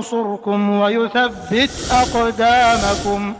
ينصركم ويثبت أقدامكم.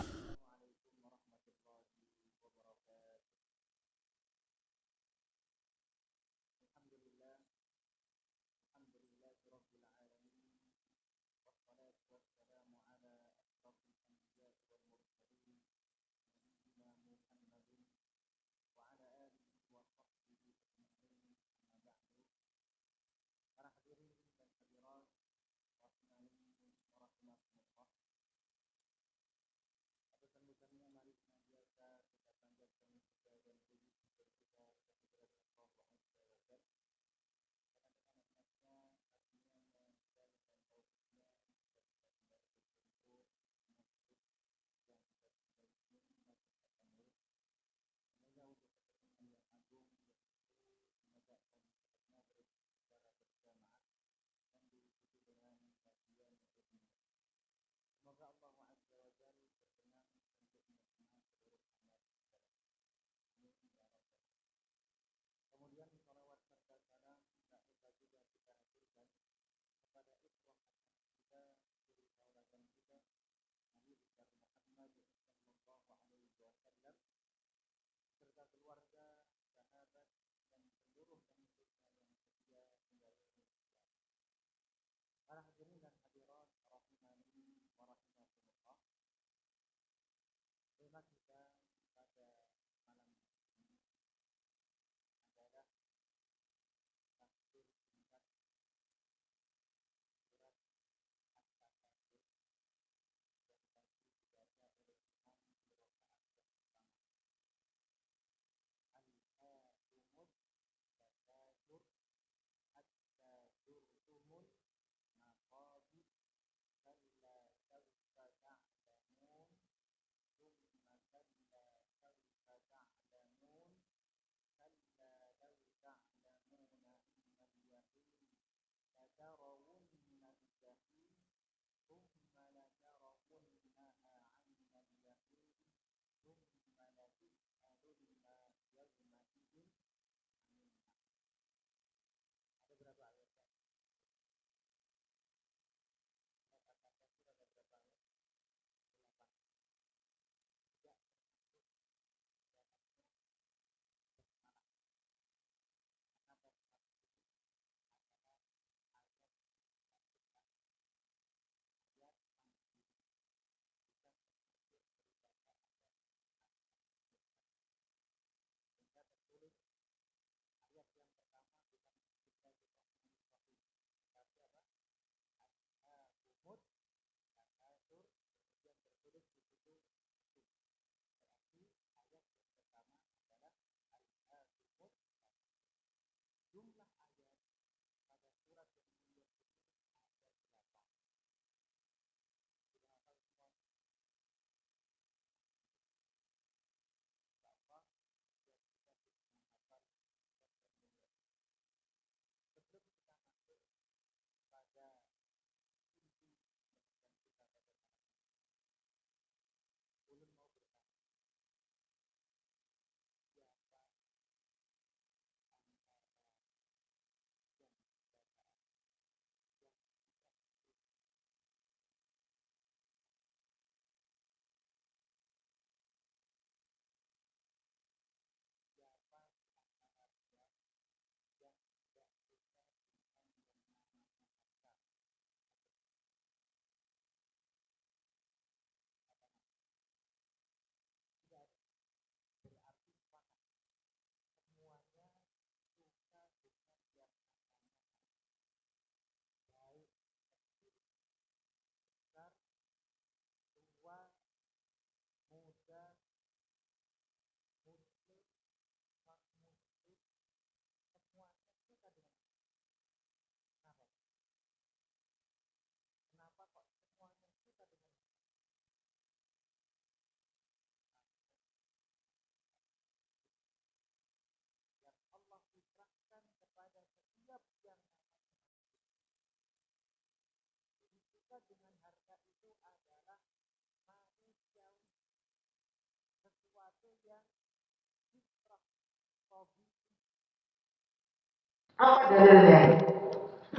Apa dalilnya?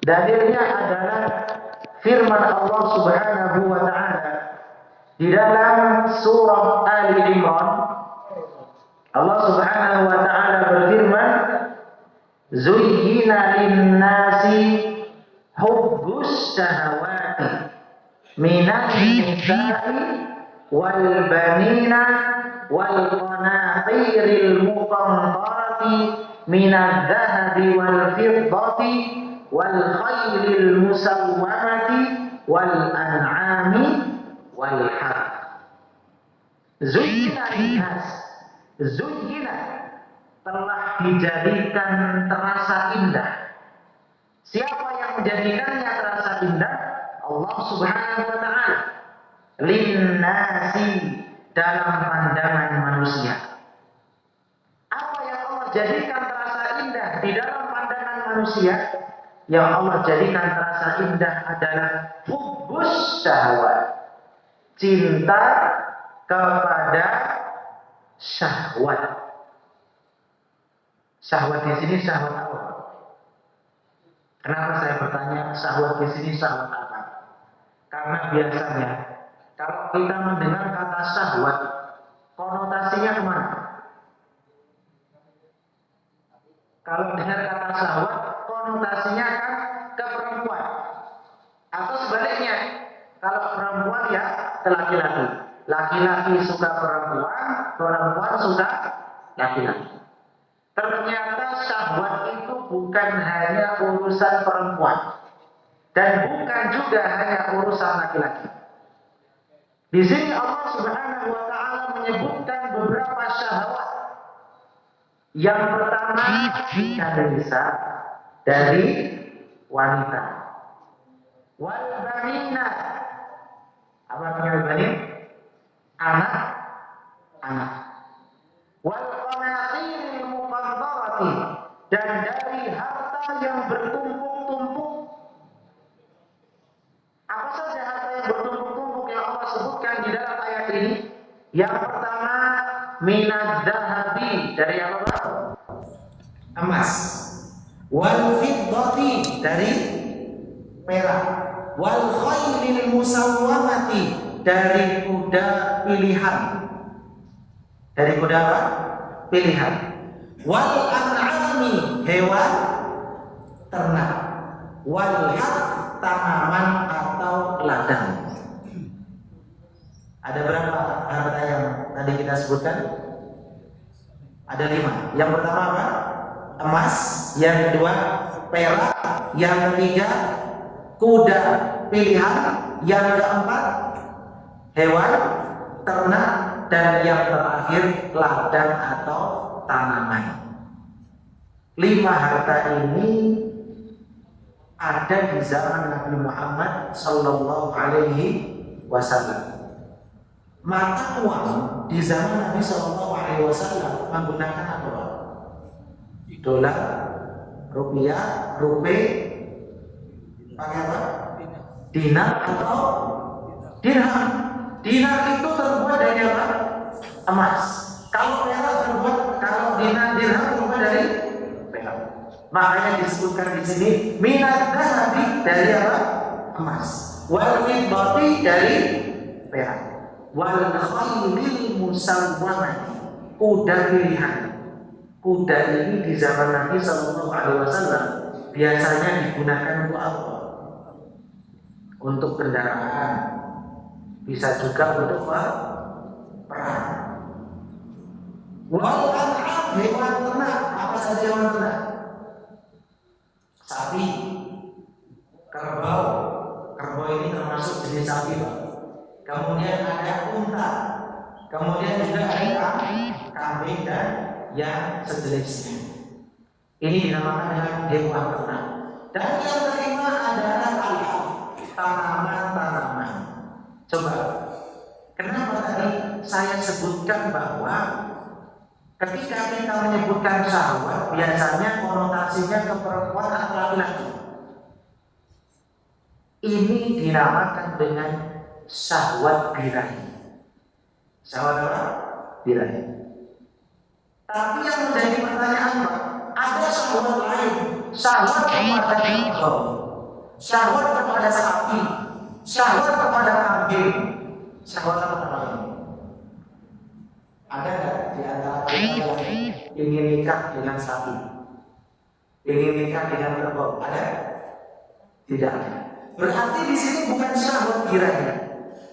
Dalilnya adalah firman Allah Subhanahu wa taala di dalam surah Ali Imran. Allah Subhanahu wa taala berfirman, "Zuyyina lin-nasi hubbus syahawati minan nisa'i wal banina wal qanatiril muqantarati minadh dhahabi wal fiddati wal khaylil musawwamati wal an'ami wal harth." Zuyyina lin-nas, zuyyina telah dijadikan terasa indah. Siapa yang menjadikannya terasa indah? Allah Subhanahu wa taala. Linnasi, dalam pandangan manusia. Apa yang Allah jadikan terasa indah di dalam pandangan manusia? Yang Allah jadikan terasa indah adalah hubbus syahwat, cinta kepada syahwat. Syahwat di sini syahwat apa? Kenapa saya bertanya syahwat di sini syahwat apa? Karena biasanya kalau kita mendengar kata syahwat, konotasinya kemana? Kalau dengar kata syahwat, konotasinya kan ke perempuan. Atau sebaliknya, kalau perempuan ya ke laki-laki. Laki-laki suka perempuan, perempuan suka laki-laki. Ternyata syahwat itu bukan hanya urusan perempuan dan bukan juga hanya urusan laki-laki. Di sini Allah Subhanahu wa taala menyebutkan beberapa syahwat. Yang pertama dari nisa, dari wanita. Wal banina. Apa artinya banin? Anak. Wal qanatiril muqantarati, dan dari harta yang bertumpuk-tumpuk. Apa saja harta yang bertumpuk-tumpuk yang Allah sebutkan di dalam ayat ini? Yang pertama, minadh dhahabi, dari apa? Emas. Wal fiddati, dari perak. Wal khaylil musawwamati, dari kuda pilihan. Dari kuda apa? Pilihan. Wal an'ami, hewan ternak. Wal harth, tanaman atau ladang. Ada berapa harta yang tadi kita sebutkan? Ada 5. Yang pertama apa? Emas. Yang kedua perak. Yang ketiga kuda pilihan. Yang keempat hewan ternak. Dan yang terakhir ladang atau tanaman. 5 harta ini ada di zaman Nabi Muhammad Sallallahu Alaihi Wasallam. Mata uang di zaman Nabi Sallallahu Alaihi Wasallam menggunakan apa? Dolar, rupiah, rupiah, pakai apa? Dinar atau dirham. Dinar itu terbuat dari apa? Emas. Kalau perak terbuat, kalau dinar dirham terbuat dari perak. Makanya disebutkan di sini minadh dhahabi, dari apa? Emas. Wal fiddati, dari perak. Wal khaylil musawwamati, kuda pilihan. Kuda ini di zaman Nabi Sallallahu Alaihi Wasallam biasanya digunakan untuk apa? Untuk kendaraan. Bisa juga untuk perang. Wal an'am, hewan ternak. Apa saja hewan ternak? Sapi, kerbau. Kerbau ini termasuk jenis sapi, Pak. Kemudian ada unta. Kemudian juga ada kambing dan yang sejenisnya. Ini dinamakan dengan hewan ternak. Dan yang kelima adalah tanaman-tanaman. Coba, kenapa tadi saya sebutkan bahwa ketika kita menyebutkan syahwat biasanya konotasinya ke perempuan atau laki-laki. Ini dinamakan dengan syahwat birahi. Syahwat apa? Birahi. Tapi yang menjadi pertanyaan, ada syahwat lain, syahwat kepada kerbau. syahwat kepada sapi, syahwat kepada kambing, syahwat kepada ini. Ada nggak di antara kita yang ingin nikah dengan sapi, ingin nikah dengan kerbau? Ada? Tidak ada. Berarti di sini bukan syahwat kiranya.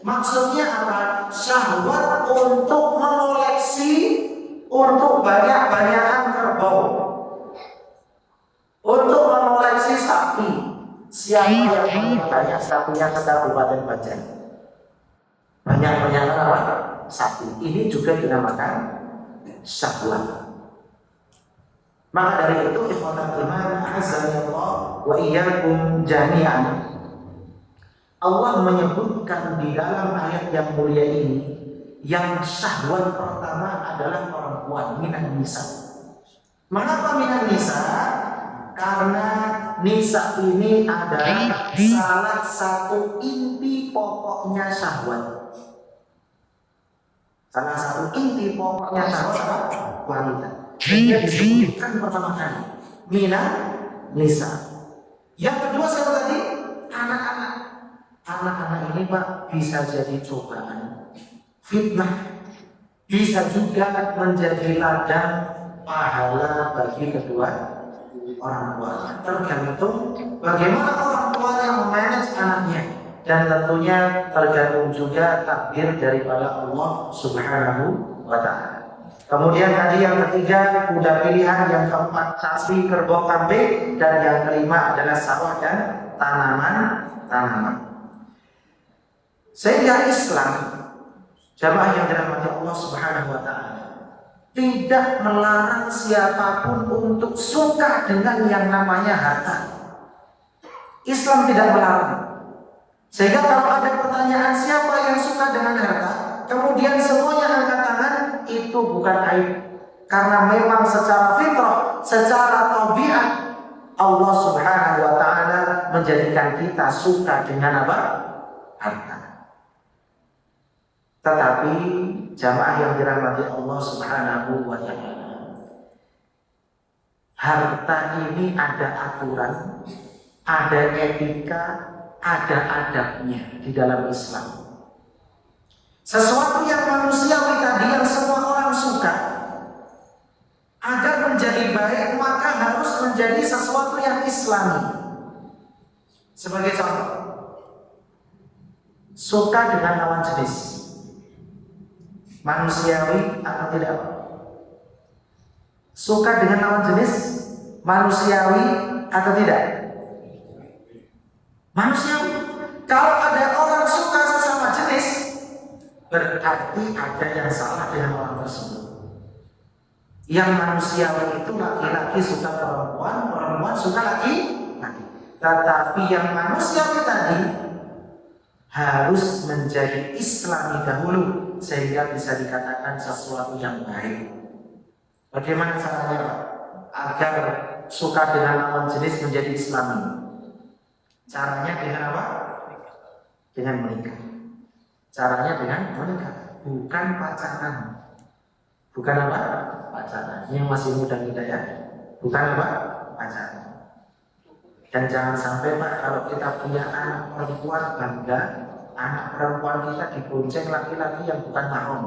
Maksudnya apa? Syahwat untuk mengoleksi, untuk banyak-banyakan kerbau, untuk mengoleksi sapi. Siapa yang punya banyak sapinya se-Kabupaten Banjar? Banyak-banyakan apa? Sapi. Ini juga dinamakan syahwat. Maka dari itu, ikhwatal iman, azanillah wa iyyakum jami'an. Allah menyebutkan di dalam ayat yang mulia ini, yang syahwat pertama adalah perempuan, minan nisa. Mengapa minan nisa? Karena nisa ini adalah salah satu inti pokoknya syahwat. Salah satu inti pokoknya syahwat adalah wanita. Sehingga disebutkan pertama kali minan nisa. Yang kedua siapa tadi? Anak-anak. Anak-anak ini Pak bisa jadi cobaan, fitnah, bisa juga menjadi ladang pahala bagi kedua orang tua. Tergantung bagaimana orang tuanya memanage anaknya, dan tentunya tergantung juga takdir daripada Allah Subhanahu wa Ta'ala. Kemudian tadi yang ketiga kuda pilihan, yang keempat sapi, kerbau, kambing, dan yang kelima adalah sawah dan tanaman. Sehingga Islam, jamaah yang dirahmati Allah Subhanahu wa Ta'ala, tidak melarang siapapun untuk suka dengan yang namanya harta. Islam tidak melarang. Sehingga kalau ada pertanyaan siapa yang suka dengan harta, kemudian semuanya angkat tangan, itu bukan aib. Karena memang secara fitrah, secara tabiat, Allah Subhanahu wa Ta'ala menjadikan kita suka dengan apa? Harta. Tetapi jamaah yang dirahmati Allah Subhanahu wa Ta'ala, harta ini ada aturan, ada etika, ada adabnya di dalam Islam. Sesuatu yang manusiawi tadi yang semua orang suka, agar menjadi baik maka harus menjadi sesuatu yang Islami. Sebagai contoh, suka dengan lawan jenis, manusiawi atau tidak? Suka dengan lawan jenis, manusiawi atau tidak? Manusiawi. Kalau ada orang suka sesama jenis, berarti ada yang salah dengan orang tersebut. Yang manusiawi itu laki-laki suka perempuan, perempuan suka laki-laki. Tetapi yang manusiawi tadi harus menjadi Islami dahulu sehingga bisa dikatakan sesuatu yang baik. Bagaimana caranya Pak? Agar suka dengan lawan jenis menjadi Islami? Caranya dengan apa? Dengan menikah. Caranya dengan menikah, bukan pacaran. Bukan apa? Pacaran. Ini yang masih muda-muda ya. Bukan apa? Pacaran. Dan jangan sampai Pak, kalau kita punya anak perempuan, bangga anak perempuan kita dibonceng laki-laki yang bukan mahram.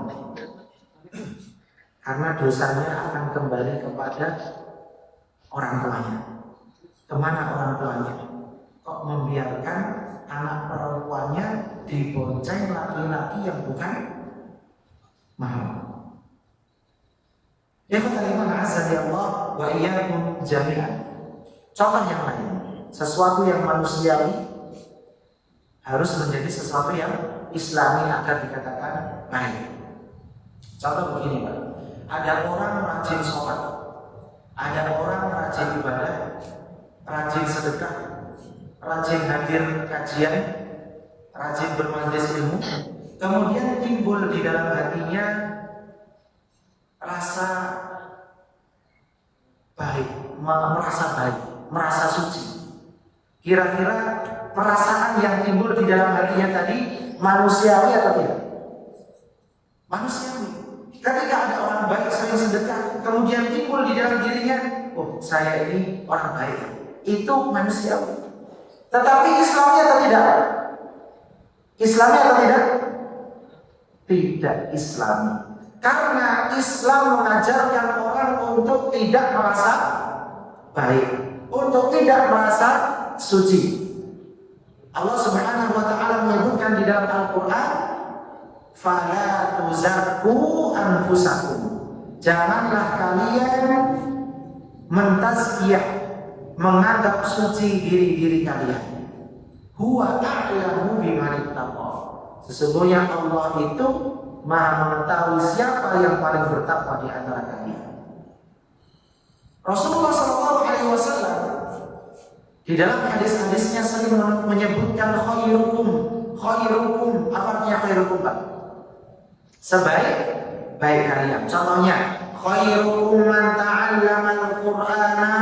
Karena dosanya akan kembali kepada orang tuanya. Kemana orang tuanya? Kok membiarkan anak perempuannya dibonceng laki-laki yang bukan mahram? Ya kata azza Allah wa iyyakum jami'an. Contoh yang lain, sesuatu yang manusiawi harus menjadi sesuatu yang Islami agar dikatakan baik. Contoh begini Pak, ada orang rajin sholat, ada orang rajin ibadah, rajin sedekah, rajin hadir kajian, rajin bermajelis ilmu, kemudian timbul di dalam hatinya rasa baik, merasa suci. Kira-kira perasaan yang timbul di dalam hatinya tadi manusiawi atau tidak? Manusiawi. Ketika ada orang baik sering sedekah, kemudian timbul di dalam dirinya, oh saya ini orang baik, itu manusiawi. Tetapi Islamnya atau tidak? Islamnya atau tidak? Tidak Islami. Karena Islam mengajarkan orang untuk tidak merasa baik, untuk tidak merasa suci. Allah Subhanahu wa taala menyebutkan di dalam Al-Qur'an, "Fala tuzakku anfusakum." Janganlah kalian mentazkiyah, menganggap suci diri-diri kalian. Huwa a'lamu biman ittaqa. Sesungguhnya Allah itu Maha mengetahui siapa yang paling bertakwa di antara kalian. Rasulullah SAW di dalam hadis-hadisnya sering menyebutkan khairukum. Apa artinya khairukum, Pak? Sebaik kalian. Contohnya, khairukum man ta'allama al-Qur'ana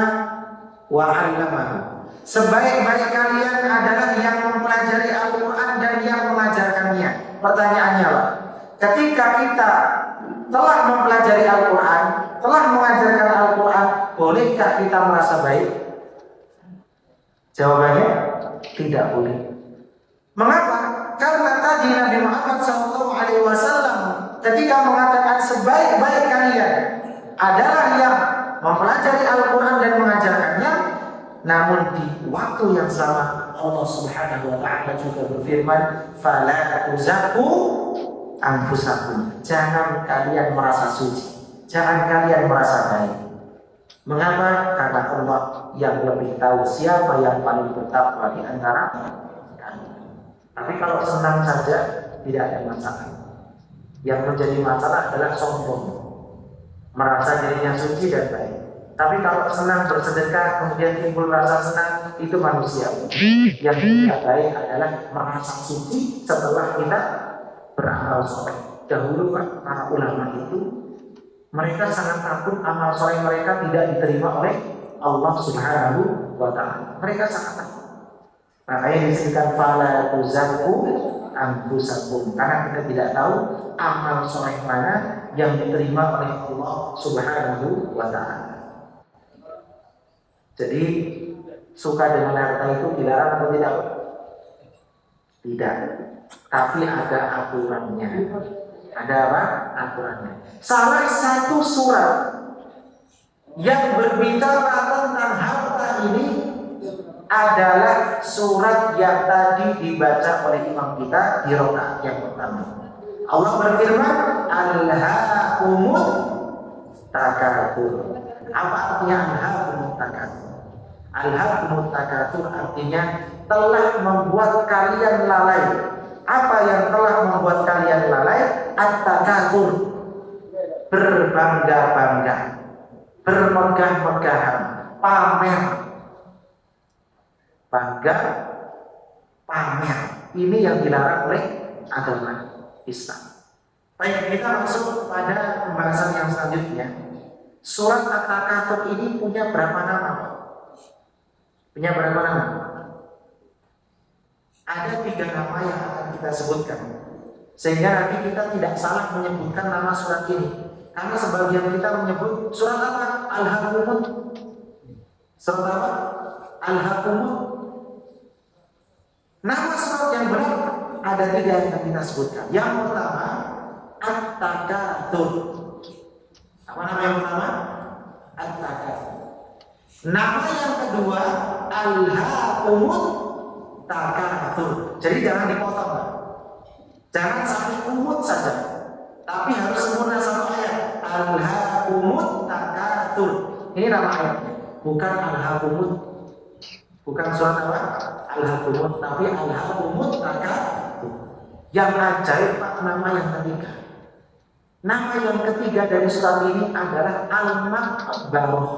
wa 'allamahu. Sebaik-baik kalian adalah yang mempelajari Al-Quran dan yang mengajarkannya. Pertanyaannya, Pak, ketika kita telah mempelajari Al-Quran, telah mengajarkan Al-Quran, bolehkah kita merasa baik? Jawabannya, tidak boleh. Mengapa? Karena tadi Nabi Muhammad SAW ketika mengatakan sebaik-baik kalian adalah yang mempelajari Al-Quran dan mengajarkannya, namun di waktu yang sama Allah Subhanahu wa taala juga berfirman, "Fala tuzakku anfusakum." Jangan kalian merasa suci, jangan kalian merasa baik. Mengapa? Karena Allah yang lebih tahu siapa yang paling bertakwa di antara kalian. Tapi kalau senang saja tidak ada masalah. Yang menjadi masalah adalah sombong, merasa dirinya suci dan baik. Tapi kalau senang bersedekah kemudian timbul rasa senang, itu manusia. Yang tidak baik adalah merasa suci setelah kita beramal soleh. Dahulu para ulama itu mereka sangat takut amal soleh mereka tidak diterima oleh Allah Subhanahu wa taala. Mereka sangat takut. Makanya disebutkan fala tuzakku anfusakum, karena kita tidak tahu amal soleh mana yang diterima oleh Allah Subhanahu wa taala. Jadi suka dengan harta itu dilarang atau tidak? Tidak. Tapi ada aturannya. Ada apa? Aturannya. Salah satu surat yang berbicara tentang harta ini adalah surat yang tadi dibaca oleh imam kita di rakaat yang pertama. Allah berfirman, "Alhaakumut takatsur." Apa artinya alhaakumut takatsur? Alhaakumut takatsur artinya telah membuat kalian lalai. Apa yang telah membuat kalian lalai? At-takatsur, berbangga-bangga, bermegah-megahan, pamer. Bangga, pamer. Ini yang dilarang oleh agama Islam. Baik, kita masuk pada pembahasan yang selanjutnya. Surat At-Takatsur ini punya berapa nama? Punya berapa nama? Ada 3 nama yang akan kita sebutkan, sehingga nanti kita tidak salah menyebutkan nama surat ini. Karena sebagian kita menyebut surat apa? Al-Hakumut. Surat apa? Al-Hakumut. Nama surat yang benar ada 3 yang akan kita sebutkan. Yang pertama, At-Takatsur. Apa nama yang pertama? At-Takatsur. Nama yang kedua, Al-Hakumut Takatsur. Jadi jangan dipotong, jangan sampai umut saja, tapi harus sempurna satu ayat. Al-Hakumut Takatsur. Ini nama ayatnya, bukan Al-Hakumut, bukan surat apa? Al-Hakumut, tapi Al-Hakumut Takatsur. Yang ajaib Pak, nama yang ketiga. Nama yang ketiga dari surat ini adalah Al-Maqbarah.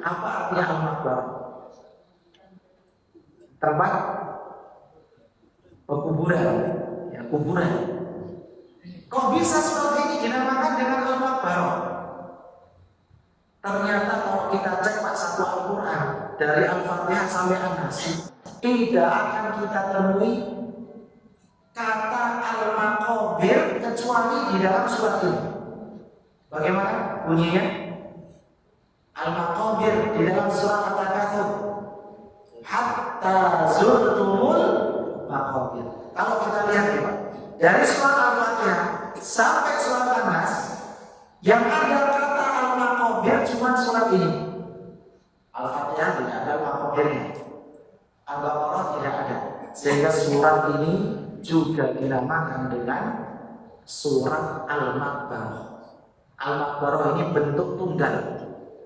Apa artinya Al-Maqbarah? Tempat pekuburan, ya, kuburan. Kok bisa surat ini dinamakan dengan Al-Maqbarah? Ternyata kalau kita cek Pak satu Al-Quran dari Al-Fatihah sampai An-Nas, tidak akan kita temui kata Al-Maqabir kecuali di dalam surat ini. Bagaimana bunyinya? Al-Maqabir di dalam surat At-Takatsur. hatta zurtumul maqabir. Kalau kita lihat ya Pak, dari surat Al-Fatihah sampai surat An-Nas yang ada kata al-maqabir cuma surat ini. Al-Fatihah tidak ada maqabirnya, Al-Baqarah tidak ada, sehingga surat ini juga dinamakan dengan surat Al-Maqbarah. Al-Maqbarah ini bentuk tunggal,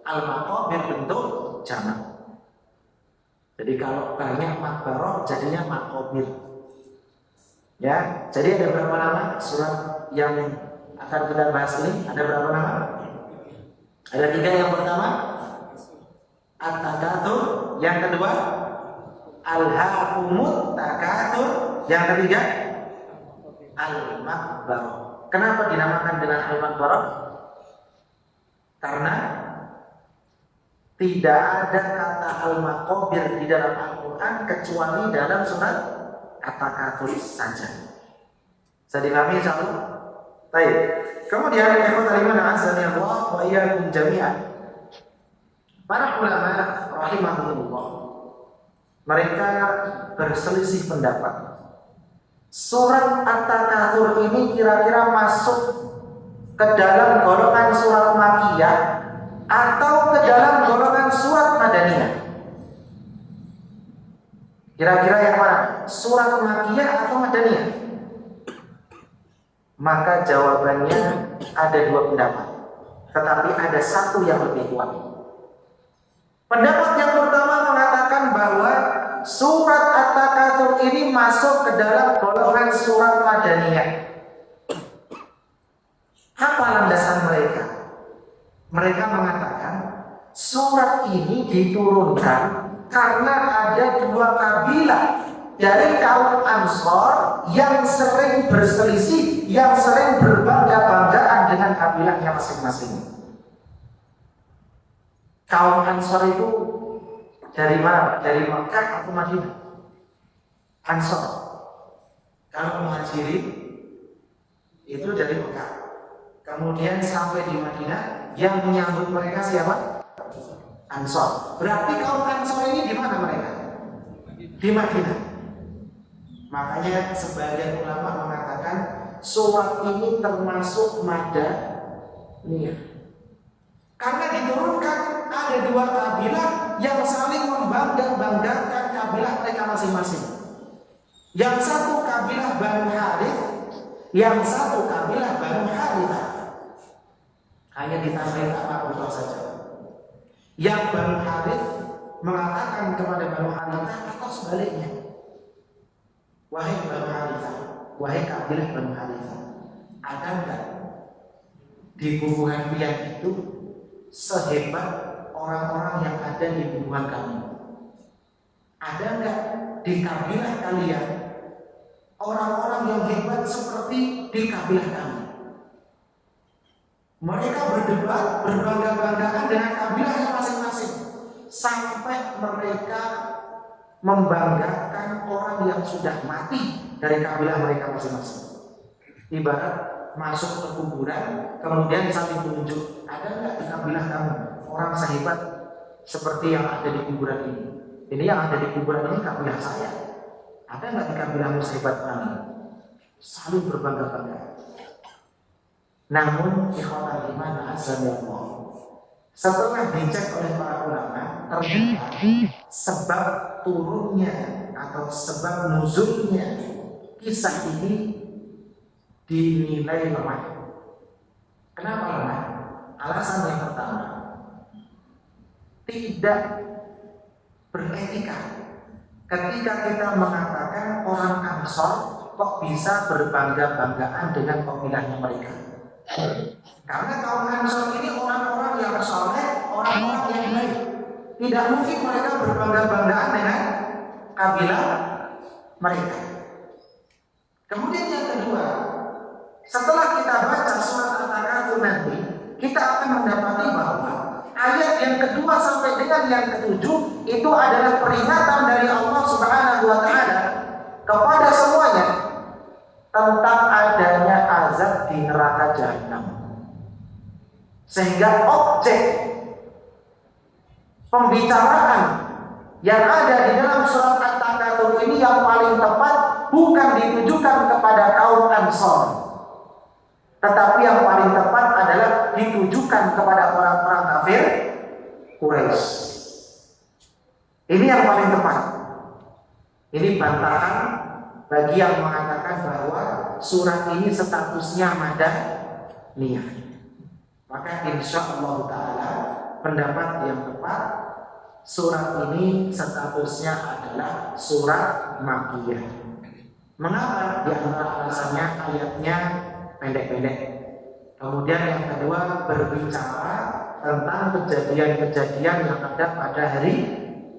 Al-Maqabir bentuk jamak. Jadi kalau banyak Maqbarah jadinya Maqabir. Ya, jadi ada berapa nama surat yang akan kita bahas ini? Ada berapa nama? Ada 3. Yang pertama At-Takatsur, yang kedua Alhaakumut Takatsur, yang ketiga Al-Maqbarah. Kenapa dinamakan dengan Al-Maqbarah? Karena tidak ada kata Al-Maqabir di dalam Al-Quran kecuali dalam surat At-Takatsur saja. Bisa dipahami insyaallah? Baik. Kemudian ikhwatal iman azani Allah wa iyyakum jami'an. Para ulama rahimahumullah, mereka berselisih pendapat. Surat At-Takatsur ini kira-kira masuk ke dalam golongan surat Makkiyah atau ke dalam golongan surat Madaniyah? Kira-kira yang mana? Surat Makkiyah atau Madaniyah? Maka jawabannya ada 2 pendapat, tetapi ada satu yang lebih kuat. Pendapat yang pertama mengatakan bahwa surat At-Takatsur ini masuk ke dalam golongan surat Madaniyah. Apa landasan mereka? Mereka mengatakan surat ini diturunkan karena ada 2 kabilah dari kaum Ansor yang sering berselisih, yang sering berbangga-banggaan dengan kabilahnya masing-masing. Kaum Ansor itu dari mana? Dari Makkah atau Madinah? Ansor. Kalau Muhajirin itu dari Makkah. Kemudian sampai di Madinah, yang menyambut mereka siapa? Ansor. Berarti kaum Ansor ini di mana mereka? Di Madinah. Makanya sebagian ulama mengatakan surat ini termasuk Madaniyah. Karena diturunkan ada 2 kabilah yang saling membangga-banggakan kabilah mereka masing-masing. Yang satu kabilah Banu Harith, yang satu kabilah Banu Harithah. Hanya ditambahin apa saja. Yang Banu Harith mengatakan kepada Banu Harithah atau sebaliknya, wahai Banu Harithah, wahai kabilah Banu Harithah, ada enggak di bubuhan piang itu sehebat orang-orang yang ada di bubuhan kami? Ada enggak di kabilah kalian orang-orang yang hebat seperti di kabilah kami? Mereka berdebat, berbangga-banggaan dengan kabilahnya masing-masing, sampai mereka membanggakan orang yang sudah mati dari kabilah mereka masing-masing. Ibarat masuk ke kuburan, kemudian saling tunjuk, ada nggak di kabilah kamu orang sehebat seperti yang ada di kuburan ini? Ini yang ada di kuburan ini kabilah saya. Ada nggak di kabilahmu sehebat kami? Saling berbangga-bangga. Namun ikhwatal iman azanillah, setelah dicek oleh para ulama, ternyata sebab turunnya atau sebab nuzulnya kisah ini dinilai lemah. Kenapa lemah? Alasan yang pertama, tidak beretika ketika kita mengatakan orang Ansor kok bisa berbangga-banggaan dengan kabilahnya mereka. Karena kaum Ansor ini orang-orang yang soleh, orang-orang yang baik. Tidak mungkin mereka berbangga-banggaan dengan kabilah mereka. Kemudian yang kedua, setelah kita baca surat At-Takatsur nanti, kita akan mendapati bahwa ayat yang kedua sampai dengan yang ketujuh itu adalah peringatan dari Allah Subhanahu wa Ta'ala kepada semuanya tentang adanya azab di neraka Jahannam. Sehingga objek pembicaraan Yang ada di dalam surat At-Takatsur ini yang paling tepat bukan ditujukan kepada kaum Ansor, tetapi yang paling tepat adalah ditujukan kepada orang-orang kafir Quraisy. Ini yang paling tepat. Ini bantahan bagi yang mengatakan bahwa surat ini statusnya madaniyah. Maka insya Allah Ta'ala pendapat yang tepat, surat ini statusnya adalah surat Makkiyah. Mengapa? Di antara alasannya ayatnya pendek-pendek. Kemudian yang kedua berbicara tentang kejadian-kejadian yang ada pada hari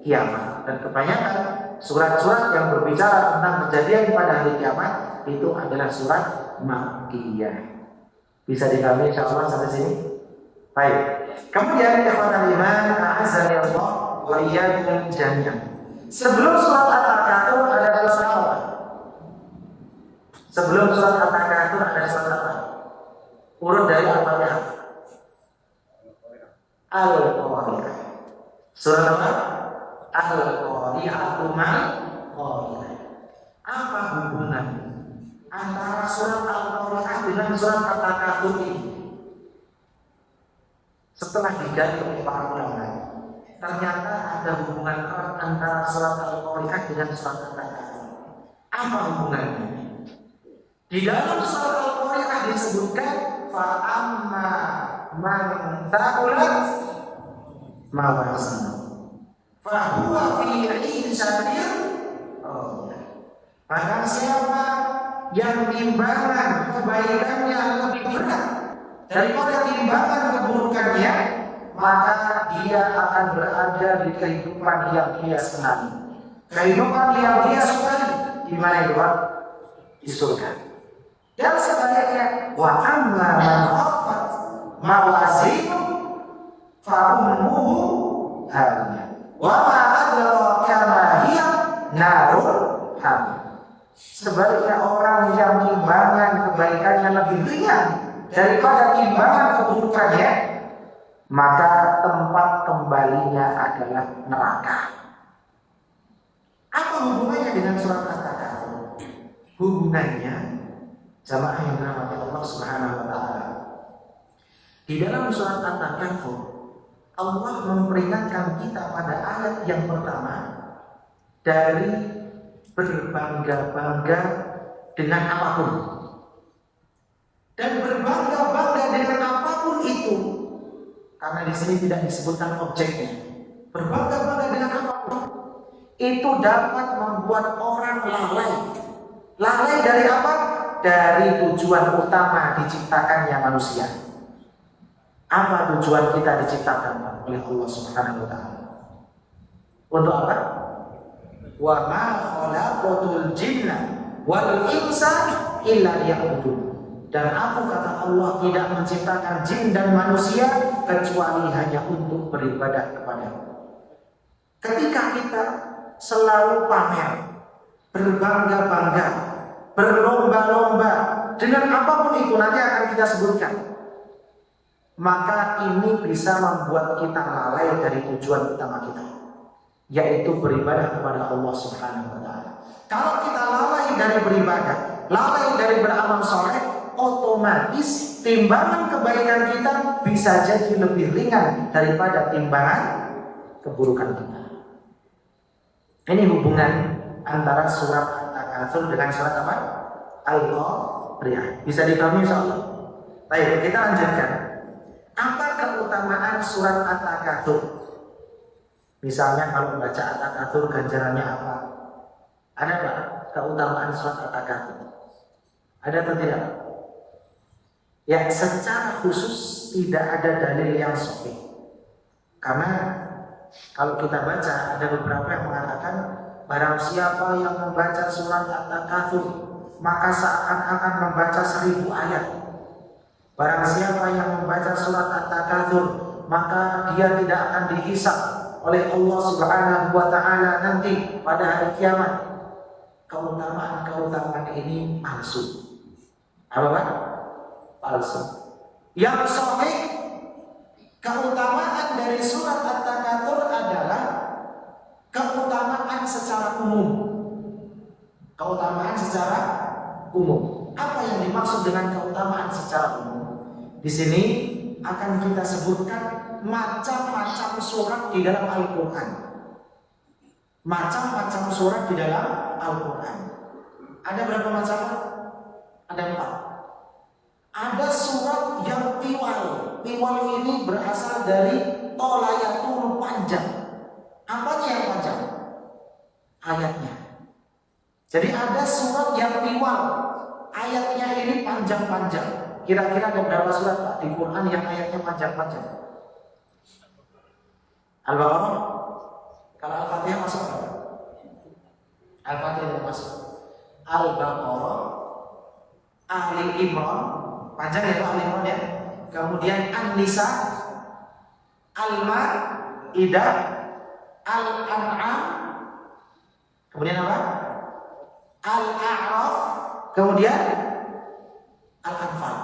kiamat. Dan kebanyakan surat-surat yang berbicara tentang kejadian pada hari kiamat itu adalah surat Makkiyah. Bisa dipahami insyaallah sampai sini? Baik. Kemudian ikhwatal iman, a'azzani Allah wa iyyakum jami'an. Sebelum surat At-Takatsur ada surat apa? Sebelum surat At-Takatsur ada surat apa? Urut dari Al-Fatihah. Al-Qari'ah. Surat apa? Al-Qari'ah. Apa hubungan antara surat Al-Qari'ah dengan surat At-Takatsur ini? Setelah digali oleh para ulama, ternyata ada hubungan erat antara surat Al-Qari'ah dengan surat At-Takatsur. Apa hubungannya? Di dalam surat Al-Qari'ah disebutkan fa'amma man thaqulat mawazinuhu fahuwa fi 'ishatin radiyah. Barang siapa yang timbangan kebaikannya lebih berat daripada timbangan keburukannya, maka dia akan berada di kehidupan yang dia senangi. Kehidupan yang dia sukai di mana itu? Di surga. Dan sebaliknya, wa amma man khaffat mawazinuhu fa ummuhu hawiyah wa ma adraka ma hiya narun hamiyah. Sebaliknya orang yang timbangan kebaikannya lebih ringan daripada timbangan keburukannya, maka tempat kembalinya adalah neraka. Apa hubungannya dengan surat At-Takatsur? Hubungannya, jamaah yang dirahmati Allah Subhanahu wa taala, di dalam surat At-Takatsur Allah memperingatkan kita pada ayat yang pertama dari berbangga-bangga dengan apapun. Dan berbangga-bangga dengan apapun itu, karena di sini tidak disebutkan objeknya. Berbangga-bangga dengan apapun itu dapat membuat orang lalai. Lalai dari apa? Dari tujuan utama diciptakannya manusia. Apa tujuan kita diciptakan oleh Allah Subhanahu wa taala? Untuk apa? Wa ma khalaqatul jinna wal insa illa liya'budun. Dan aku, kata Allah, tidak menciptakan jin dan manusia kecuali hanya untuk beribadah kepada-Mu. Ketika kita selalu pamer, berbangga-bangga, berlomba-lomba dengan apapun itu, nanti akan kita sebutkan, maka ini bisa membuat kita lalai dari tujuan utama kita, yaitu beribadah kepada Allah Subhanahu wa taala. Kalau kita lalai dari beribadah, lalai dari beramal soleh, otomatis timbangan kebaikan kita bisa jadi lebih ringan daripada timbangan keburukan kita. Ini hubungan antara surat At-Takatsur dengan surat apa? Al-Qari'ah. Bisa dipahami insyaallah? Baik, kita lanjutkan. Apa keutamaan surat At-Takatsur? Misalnya kalau baca At-Takatsur ganjarannya apa? Ada nggak keutamaan surat At-Takatsur? Ada atau tidak? Ya, secara khusus tidak ada dalil yang sahih. Karena kalau kita baca, ada beberapa yang mengatakan barang siapa yang membaca surat At-Takatsur maka seakan-akan membaca 1000 ayat. Barang siapa yang membaca surat At-Takatsur maka dia tidak akan dihisab oleh Allah Subhanahu wa taala nanti pada hari kiamat. Keutamaan ini palsu. Apa Pak? Palsu. Yang sahih, keutamaan dari surat At-Takatsur adalah keutamaan umum. Keutamaan secara umum. Apa yang dimaksud dengan keutamaan secara umum? Di sini akan kita sebutkan macam-macam surat di dalam Al-Quran. Macam-macam surat di dalam Al-Quran. Ada berapa macam? Ada 4. Ada surat yang tiwal. Tiwal ini berasal dari tolayatul panjang. Apanya yang panjang? Ayatnya. Jadi ada surat yang tiwal. Ayatnya ini panjang-panjang. Kira-kira ada berapa surat Pak di Quran yang ayatnya panjang-panjang? Al-Baqarah. Kalau Al-Fatihah masuk apa? Al-Fatihah masuk. Al-Baqarah, Ali Imran, panjang ya Pak Ali Imran ya. Kemudian An-Nisa, Al-Maidah, Al-An'am, kemudian apa? Al-A'raf, kemudian Al-Anfal.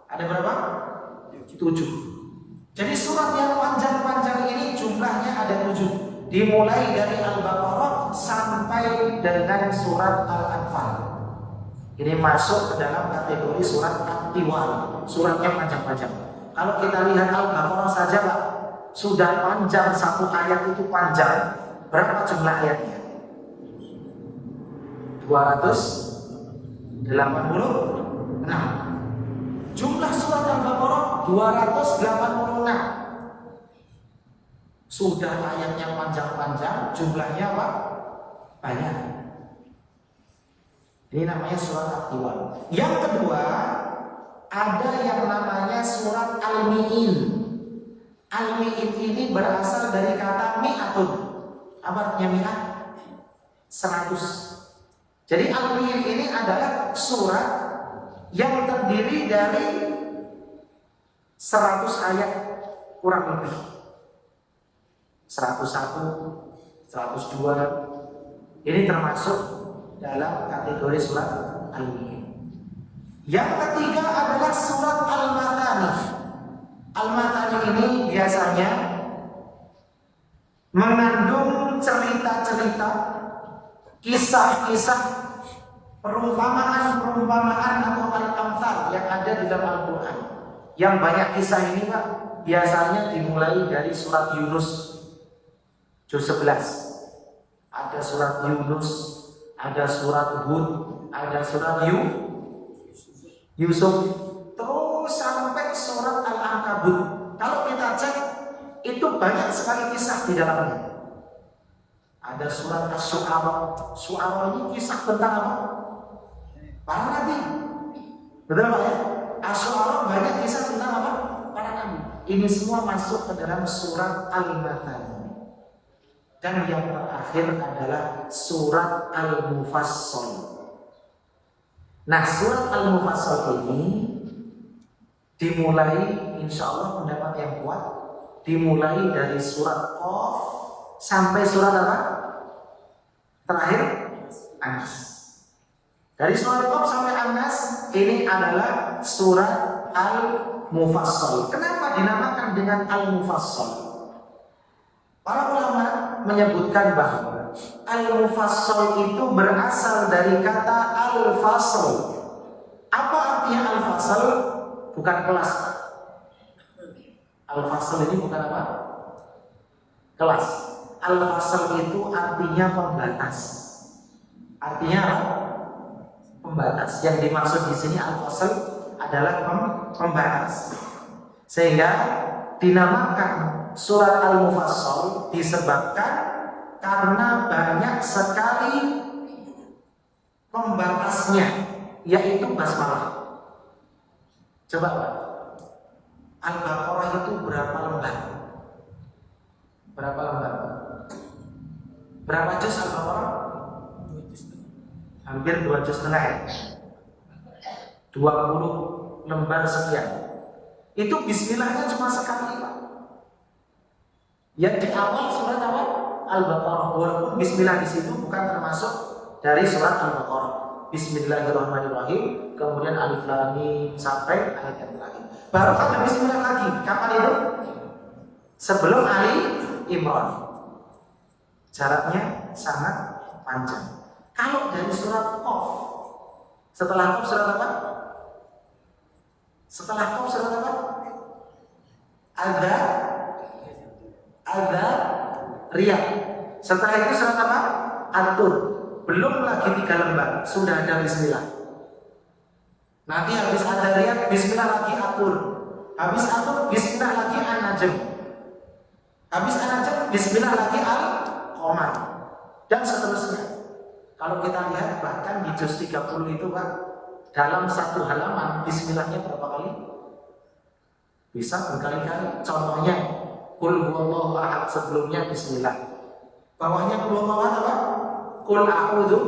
Ada berapa? 7. Jadi surat yang panjang-panjang ini jumlahnya ada 7. Dimulai dari Al-Baqarah sampai dengan surat Al-Anfal. Ini masuk ke dalam kategori surat At-Tiwal. Suratnya panjang-panjang. Kalau kita lihat Al-Baqarah saja Pak, sudah panjang, satu ayat itu panjang. Berapa jumlah ayatnya? 286. Jumlah surat Al-Baqarah 286. Sudah ayatnya panjang-panjang, jumlahnya apa? Banyak. Ini namanya surat At-Tiwal. Yang kedua, ada yang namanya surat Al-Mi'in. Al-Mi'in ini berasal dari kata mi'atun. Apa artinya mi'at? 100. Jadi Al-Mi'in ini adalah surat yang terdiri dari 100 ayat kurang lebih. 101, 102. Ini termasuk dalam kategori surat Al-Mi'in. Yang ketiga adalah surat Al-Mathani. Al-Mathani ini biasanya mengandung cerita-cerita, kisah-kisah, perumpamaan-perumpamaan atau al-amthal yang ada di dalam Al-Quran. Yang banyak kisah ini Pak, biasanya dimulai dari surat Yunus juz 11. Ada surat Yunus, ada surat Hud, ada surat Yusuf, terus sampai surat Al-Ankabut. Kalau kita cek, itu banyak sekali kisah di dalamnya. Ada surat Asy-Syu'ara. Syu'ara ini kisah tentang apa? Para nabi. Betul Pak ya? Asy-Syu'ara banyak kisah tentang apa? Para nabi. Ini semua masuk ke dalam surat Al-Mathani. Dan yang terakhir adalah surat Al-Mufassal. Nah, surat Al-Mufassal ini dimulai, insya Allah pendapat yang kuat, dimulai dari surat Qaf sampai surat apa? Terakhir An-Nas. Dari surat Qaf sampai An-Nas ini adalah surat Al-Mufassal. Kenapa dinamakan dengan Al-Mufassal? Para ulama menyebutkan bahwa Al-Mufassal itu berasal dari kata Al-Fasl. Apa artinya Al-Fasl? Bukan kelas. Al-Fasl ini bukan apa? Kelas. Al-Fasl itu artinya pembatas. Artinya apa? Pembatas. Yang dimaksud di sini Al-Fasl adalah pembatas. Sehingga dinamakan surat Al-Mufassal disebabkan karena banyak sekali pembatasnya, yaitu basmalah. Coba Pak, Al-Baqarah itu berapa lembar? Berapa lembar? Berapa juz Al-Baqarah? Hampir 2,5 juz ya. 20 lembar sekian. Itu bismillahnya cuma sekali Pak. Yang di awal surat apa? Al-Baqarah. Walaupun bismillah di situ bukan termasuk dari surat Al-Baqarah. Bismillahirrahmanirrahim. Kemudian Alif Lam Mim sampai ayat yang terakhir. Baru ada bismillah lagi. Kapan itu? Sebelum Ali Imran. Jaraknya sangat panjang. Kalau dari surat Qaf, setelah Qaf surat apa? Setelah Qaf surat apa? Riyad. Setelah itu surat apa? At-Tur. Belum lagi 3 lembar, sudah ada Bismillah. Nanti habis ada Riyad, Bismillah lagi At-Tur. Habis At-Tur, Bismillah lagi An-Najm. Habis An-Najm, Bismillah lagi Al-Qamar. Dan seterusnya. Kalau kita lihat bahkan di juz 30 itu Pak, dalam satu halaman Bismillahnya berapa kali? Bisa berkali-kali. Contohnya Qul huwallahu ahad, sebelumnya Bismillah. Bawahnya Qul huwallahu ahad apa? Qul a'udzu,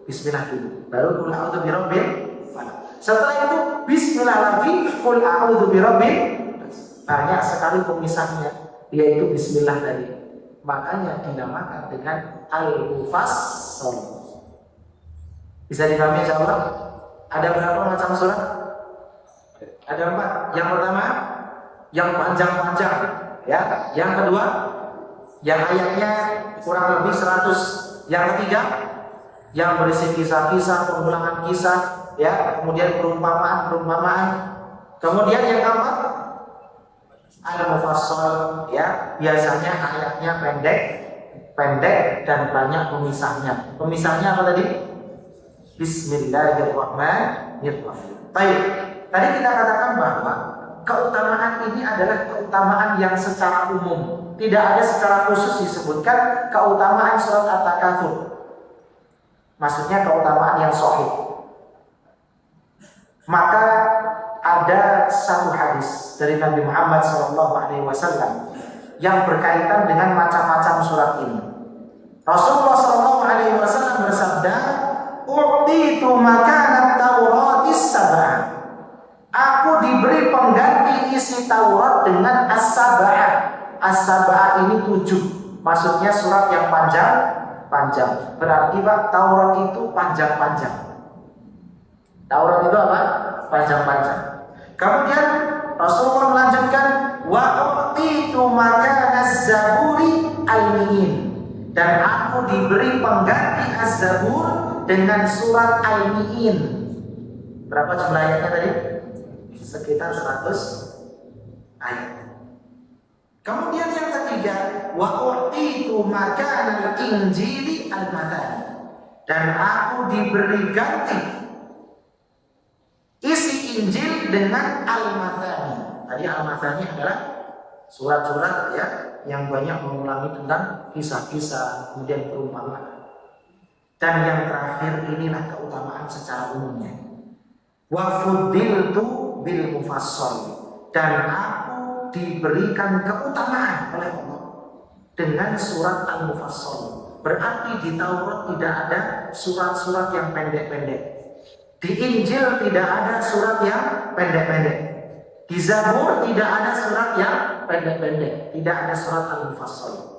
Bismillah dulu. Baru Qul a'udzu birabbil falaq. Setelah itu Bismillah lagi, Qul a'udzu birabbil. Banyak sekali pemisahnya, yaitu Bismillah tadi. Makanya dinamakan dengan Al-Mufassal. Bisa dipahami insyaallah? Ada berapa macam surat? Ada 4. Yang pertama, yang panjang-panjang, ya. Yang kedua, yang ayatnya kurang lebih 100. Yang ketiga, yang berisi kisah-kisah, pengulangan kisah, ya. Kemudian perumpamaan. Kemudian yang keempat, Al-Mufassal, ya. Biasanya ayatnya pendek dan banyak pemisahnya. Pemisahnya apa tadi? Bismillahirrahmanirrahim. Baik. Tadi kita katakan bahwa keutamaan ini adalah keutamaan yang secara umum, tidak ada secara khusus disebutkan keutamaan surat At-Takatsur. Maksudnya keutamaan yang sahih. Maka ada satu hadis dari Nabi Muhammad SAW yang berkaitan dengan macam-macam surat ini. Rasulullah SAW bersabda, "U'titu makanat Tauratis sab'ah." Aku diberi pengganti isi Taurat dengan As-Sab'ah. As-Sab'ah ini 7. Maksudnya surat yang panjang. Berarti Pak, Taurat itu panjang-panjang. Taurat itu apa? Panjang-panjang. Kemudian Rasulullah melanjutkan, wa u'titu makanaz zaburi al-mi'in. Dan aku diberi pengganti Az-Zabur dengan surat Al-Mi'in. Berapa jumlah ayatnya tadi? Sekitar 100 ayat. Kemudian yang ketiga, wa u'titu makanal injili al-mathani. Dan aku diberi ganti isi Injil dengan al-mathani. Tadi al-mathani adalah surat-surat ya yang banyak mengulangi tentang kisah-kisah, kemudian perumpamaan. Dan yang terakhir inilah keutamaan secara umumnya. Wa fuddiltu bil mufassal. Dan aku diberikan keutamaan oleh Allah dengan surat Al-Mufassal. Berarti di Taurat tidak ada surat-surat yang pendek-pendek. Di Injil tidak ada surat yang pendek-pendek. Di Zabur tidak ada surat yang pendek-pendek. Tidak ada surat Al-Mufassal.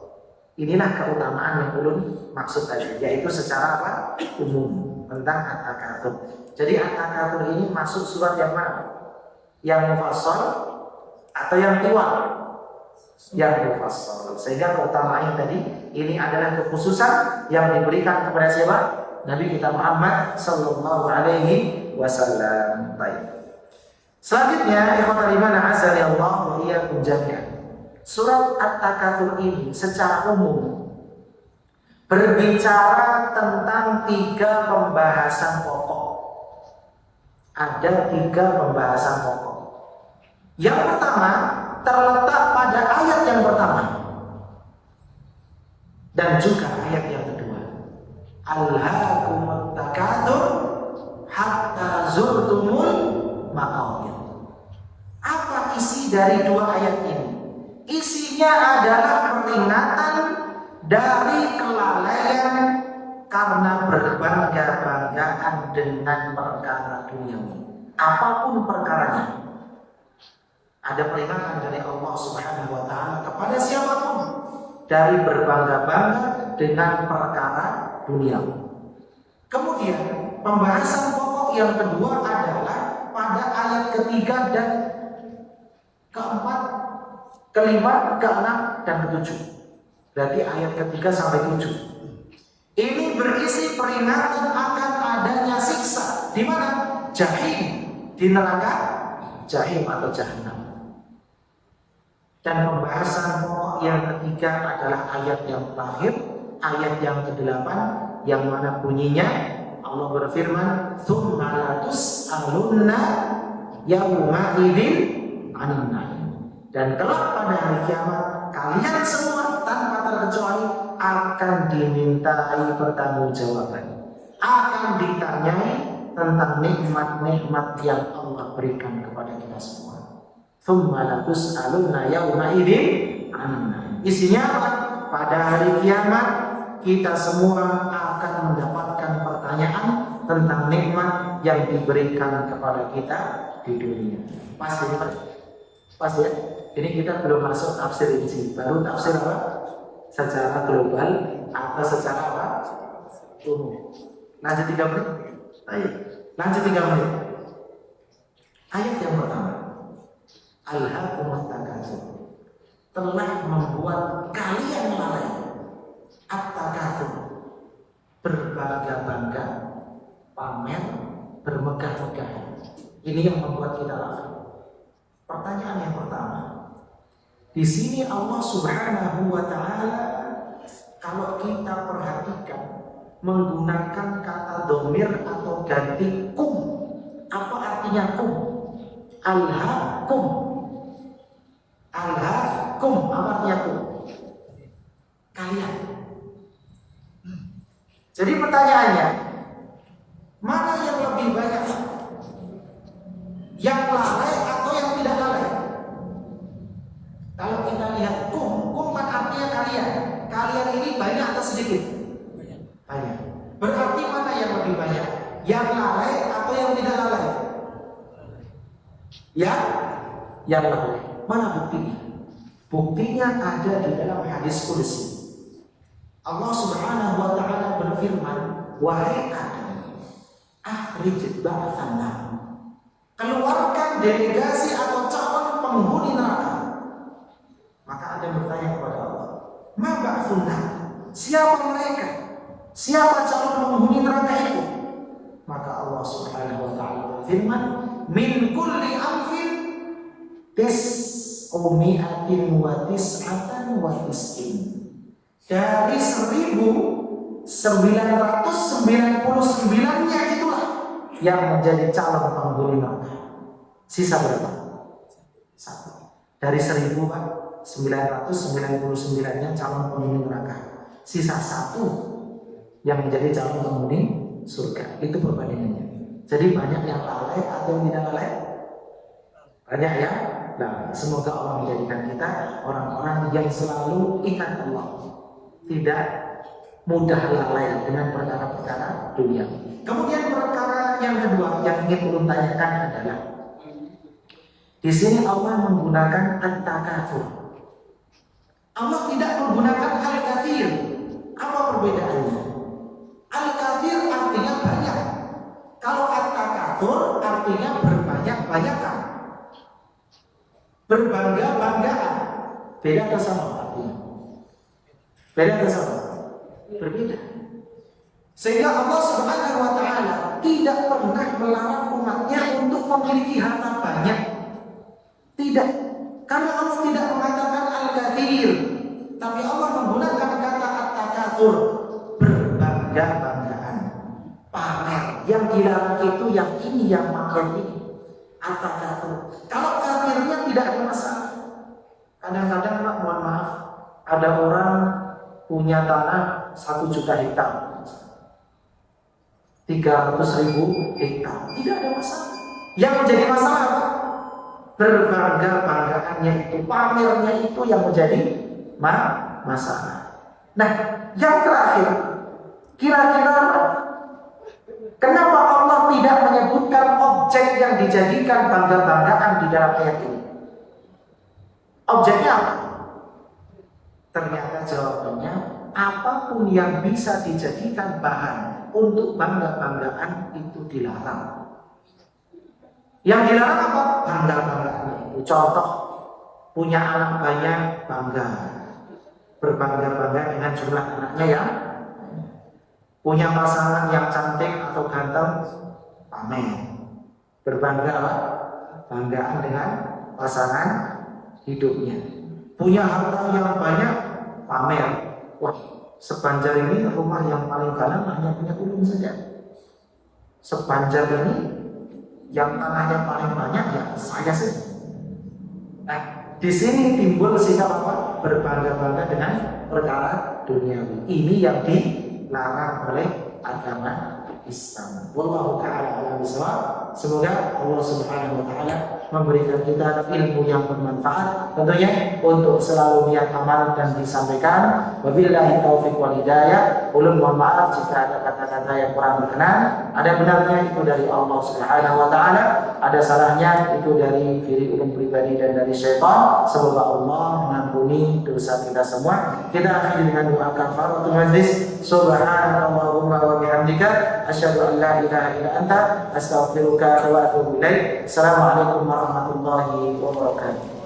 Inilah keutamaan yang ulun maksud tadi, yaitu secara apa? Umum tentang At-Takatsur. Jadi At-Takatsur ini masuk surat yang mana? Yang Mufassal atau yang Tiwal? Yang Mufassal. Sehingga keutamaan yang tadi ini adalah kekhususan yang diberikan kepada siapa? Nabi kita Muhammad sallallahu alaihi wasallam. Baik. Selanjutnya, ikhwatal iman azza wa jalla wa iyyakum jami'an. Surat At-Takatsur ini secara umum berbicara tentang 3 pembahasan pokok. Ada 3 pembahasan pokok. Yang pertama terletak pada ayat yang pertama dan juga ayat yang kedua. Alhaakumut takatsur hatta zurtumul maqabir. Apa isi dari 2 ayat ini? Isinya adalah peringatan dari kelalaian karena berbangga-banggaan dengan perkara duniawi. Apapun perkaranya. Ada peringatan dari Allah Subhanahu wa taala kepada siapapun dari berbangga-bangga dengan perkara duniawi. Kemudian pembahasan pokok yang kedua adalah pada ayat ketiga dan keempat, kelima, keenam, dan ketujuh. Berarti ayat ketiga sampai 7. Ini berisi peringatan akan adanya siksa. Di mana? Jahim, di neraka jahim atau jahanam. Dan pembahasan pokok yang ketiga adalah ayat yang terakhir, ayat yang ke-8, yang mana bunyinya Allah berfirman, "Tsumma la tus'alunna yauma idzin 'anil na'im." Dan kelak pada hari kiamat kalian semua tanpa terkecuali akan dimintai pertanggungjawaban, akan ditanyai tentang nikmat-nikmat yang Allah berikan kepada kita semua. Tsumma la tus'alunna yauma idzin 'anil na'im. Isinya apa? Pada hari kiamat kita semua akan mendapatkan pertanyaan tentang nikmat yang diberikan kepada kita di dunia. Pas ini, Pak? Pas ya? Ini kita belum masuk tafsir ini, baru tafsir apa? Secara global atau secara apa? Umum. Lanjut 3 menit. Ayo, lanjut 3 menit. Ayat yang pertama. Alhaakumut takatsur. Telah membuat kalian lalai. At-takatsur. Berbangga-bangga, pamer, bermegah-megah. Ini yang membuat kita lalai. Pertanyaan yang pertama. Di sini Allah Subhanahu wa taala kalau kita perhatikan menggunakan kata domir atau ganti kum. Apa artinya kum? Alhaakum. Alhaakum apa artinya kum? Kalian. Jadi pertanyaannya, mana yang lebih banyak? Yang lalai atau yang tidak lalai? Kalau kita lihat kum kan artinya kalian. Kalian ini banyak atau sedikit? Banyak. Berarti mana yang lebih banyak? Yang lalai atau yang tidak lalai? Ya, yang lalai. Mana buktinya? Buktinya ada di dalam hadis qudsi. Allah Subhanahu wa taala berfirman, "Wahai Adam, akhrij ba'tsanna." Keluarkan delegasi atau calon penghuni neraka. Maka ada yang bertanya kepada Allah, "Ma ba'tsunna?" Siapa mereka? Siapa calon penghuni neraka itu? Maka Allah Subhanahu wa taala berfirman, "Min kulli alfin tis'umi'atin wa tis'atan wa tis'in." Dari 1999-nya itulah yang menjadi calon penghuni neraka. Sisa berapa? 1. Dari 1999-nya calon penghuni neraka. Sisa 1 yang menjadi calon penghuni surga. Itu perbandingannya. Jadi banyak yang lalai atau yang tidak lalai? Banyak ya? Nah, semoga Allah menjadikan kita orang-orang yang selalu ingat Allah, tidak mudah lalai dengan perkara-perkara dunia. Kemudian perkara yang kedua yang ingin ulun tanyakan adalah di sini Allah menggunakan at-takatsur. Allah tidak menggunakan al-katsir. Apa perbedaannya? Al-katsir artinya banyak. Kalau at-takatsur artinya berbanyak-banyakan, berbangga-banggaan. Beda atau sama artinya? Beda atau sama? Berbeda. Sehingga Allah Subhanahu wa taala tidak pernah melarang umatnya untuk memiliki harta banyak. Tidak. Karena Allah tidak mengatakan al-katsir, tapi Allah menggunakan kata at-takatsur, berbangga-banggaan, pamer. Yang dilarang itu yang ini, yang pamer ini, at-takatsur. Kalau kafirnya tidak ada masalah. Kadang-kadang Pak, mohon maaf, ada orang punya tanah 1 juta hektar, 300.000 hektar, tidak ada masalah. Yang menjadi masalah apa? Berbangga-banggaannya itu, pamernya itu yang menjadi masalah. Nah, yang terakhir, kira-kira kenapa Allah tidak menyebutkan objek yang dijadikan bangga-banggaan di dalam ayat ini? Objeknya apa? Ternyata jawabannya, apapun yang bisa dijadikan bahan untuk bangga-banggaan itu dilarang. Yang dilarang apa? Bangga-banggaan itu. Contoh, punya anak banyak, bangga, berbangga-bangga dengan jumlah anaknya ya. Punya pasangan yang cantik atau ganteng, pamer. Berbangga apa? Banggaan dengan pasangan hidupnya. Punya harta yang banyak, pamer. Wah, sepanjang ini rumah yang paling kanan hanya punya ulun saja. Sepanjang ini yang tanahnya paling banyak ya saya saja. Nah, di sini timbul sikap apa? Berbangga-bangga dengan perkara duniawi. Ini yang dilarang oleh agama Islam. Wallahu ta'ala a'lam bishawab. Semoga Allah Subhanahu wa taala memberikan kita ilmu yang bermanfaat tentunya untuk selalu niat amal dan disampaikan. Wabillahi taufiq wal hidayah. Ulun mohon maaf jika ada kata-kata yang kurang berkenan. Ada benarnya itu dari Allah Subhanahu wa taala, ada salahnya itu dari diri ulun pribadi dan dari syaitan. Semoga Allah mengampuni dosa kita semua. Kita akhiri dengan doa kafaratul majlis. Subhanallahumma wa bihamdika asyhadu an la ilaha illa anta astaghfiruka wa atubu ilaik. Assalamualaikum warahmatullahi wabarakatuh.